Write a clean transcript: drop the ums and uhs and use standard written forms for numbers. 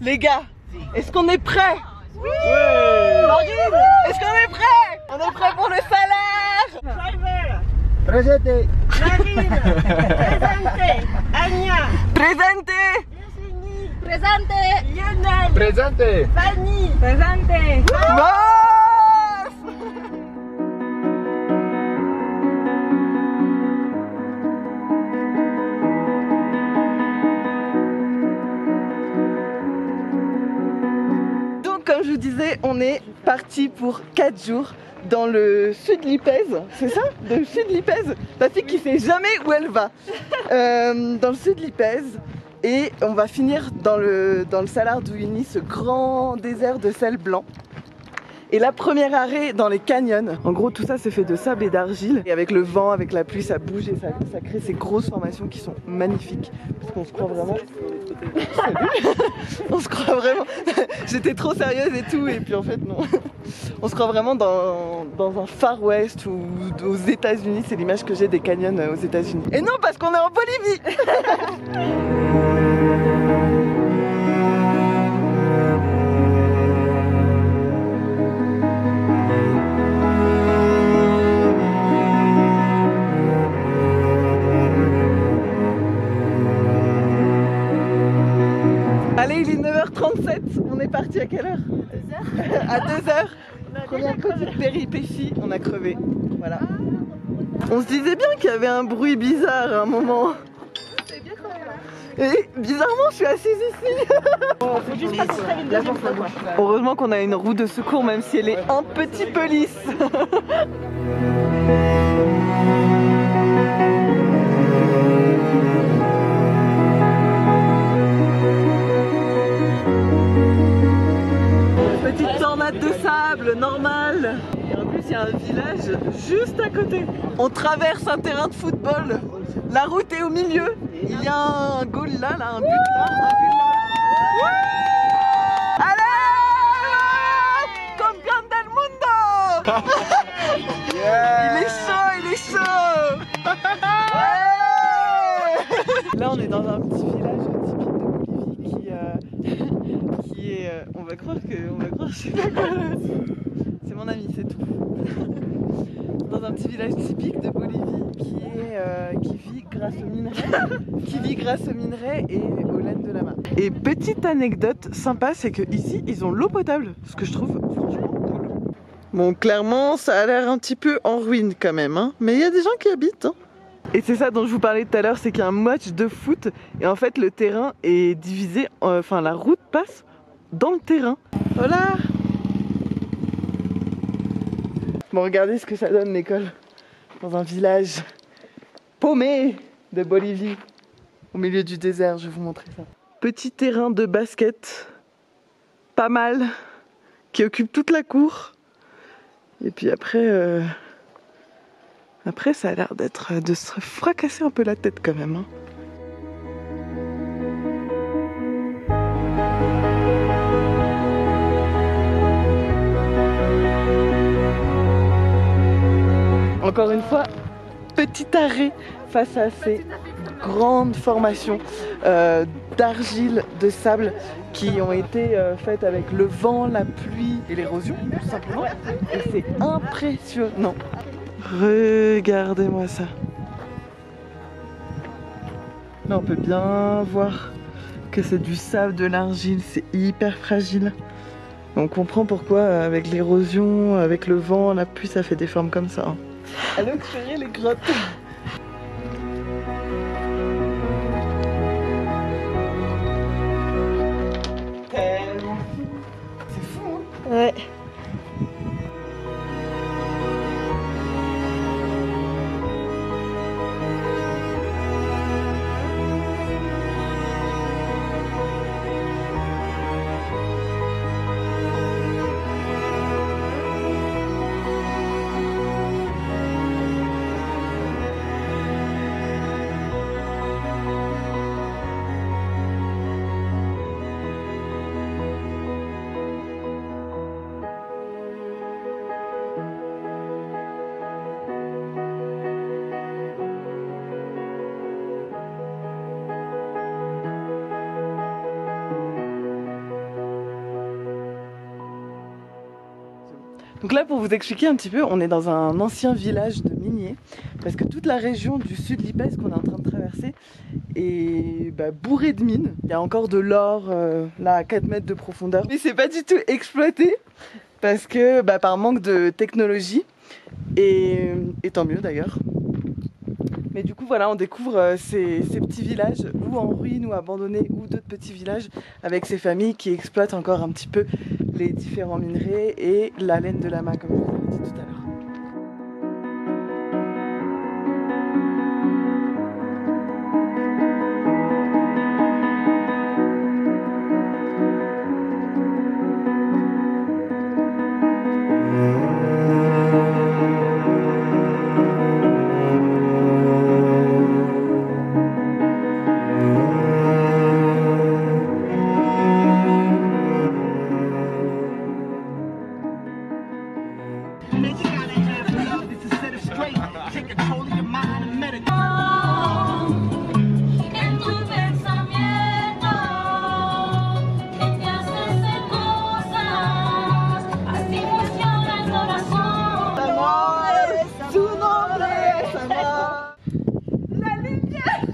Les gars, est-ce qu'on est prêts? Oui. Est-ce qu'on est prêts? On est prêts pour le salaire? Presente. David, presente. Anya, Présente. Yesenia, Presente. Lionel, Presente. Fanny, Presente. Donc comme je vous disais, on est parti pour 4 jours dans le sud Lipèze, c'est ça? Dans le sud Lipèze? La fille qui sait jamais où elle va. Dans le sud Lipèze. Et on va finir dans le Salar d'Uyuni, ce grand désert de sel blanc. Et la première arrêt dans les canyons. En gros, tout ça c'est fait de sable et d'argile. Et avec le vent, avec la pluie, ça bouge et ça crée ces grosses formations qui sont magnifiques. Parce qu'on se croit vraiment... On se croit vraiment... J'étais trop sérieuse et tout, et puis en fait non. On se croit vraiment dans un Far West ou aux États-Unis. C'est l'image que j'ai des canyons aux États-Unis. Et non, parce qu'on est en Bolivie. Allez, il est 9h37, on est parti à quelle heure? 2h. À 2h. Première petite péripétie, on a crevé. Voilà. On se disait bien qu'il y avait un bruit bizarre à un moment. Et bizarrement, je suis assise ici. faut juste pas qu'on traîne une deuxième fois, quoi. Heureusement qu'on a une roue de secours, même si elle est un petit peu lisse. Petite tornade de sable, normale. Et en plus, il y a un village juste à côté. On traverse un terrain de football. La route est au milieu. Il y a un goal là, un but là, un but là. Allez! Campion del mundo! Il est chaud! Ouais! Là, on est dans un petit village typique de Bolivie qui est... on va croire que je sais pas quoi. C'est mon ami, c'est tout. Dans un petit village typique de Bolivie qui vit grâce aux minerais et aux laines de lama. Et petite anecdote sympa, c'est que ici ils ont l'eau potable, ce que je trouve franchement cool. Bon, clairement ça a l'air un petit peu en ruine quand même, hein, mais il y a des gens qui habitent. Hein. Et c'est ça dont je vous parlais tout à l'heure, c'est qu'il y a un match de foot et en fait le terrain est divisé, enfin la route passe dans le terrain. Voilà. Bon, regardez ce que ça donne l'école. Dans un village paumé de Bolivie. Au milieu du désert, je vais vous montrer ça. Petit terrain de basket. Pas mal. Qui occupe toute la cour. Et puis après... Après, ça a l'air de se fracasser un peu la tête quand même. Hein. Encore une fois, petit arrêt face à ces grandes formations d'argile, de sable qui ont été faites avec le vent, la pluie et l'érosion, tout simplement. Et c'est impressionnant. Regardez-moi ça. Là, on peut bien voir que c'est du sable, de l'argile, c'est hyper fragile. On comprend pourquoi, avec l'érosion, avec le vent, la pluie, ça fait des formes comme ça. Hein. Allez explorer les grottes. C'est fou, hein? Ouais. Donc là, pour vous expliquer un petit peu, on est dans un ancien village de miniers, parce que toute la région du sud Lipetsk qu'on est en train de traverser est bourrée de mines. Il y a encore de l'or là à 4 mètres de profondeur, mais c'est pas du tout exploité parce que par manque de technologie, et tant mieux d'ailleurs. Mais du coup voilà, on découvre ces petits villages ou en ruine ou abandonnés, ou d'autres petits villages avec ces familles qui exploitent encore un petit peu les différents minerais et la laine de lama comme je vous l'ai dit tout à l'heure. La lumière!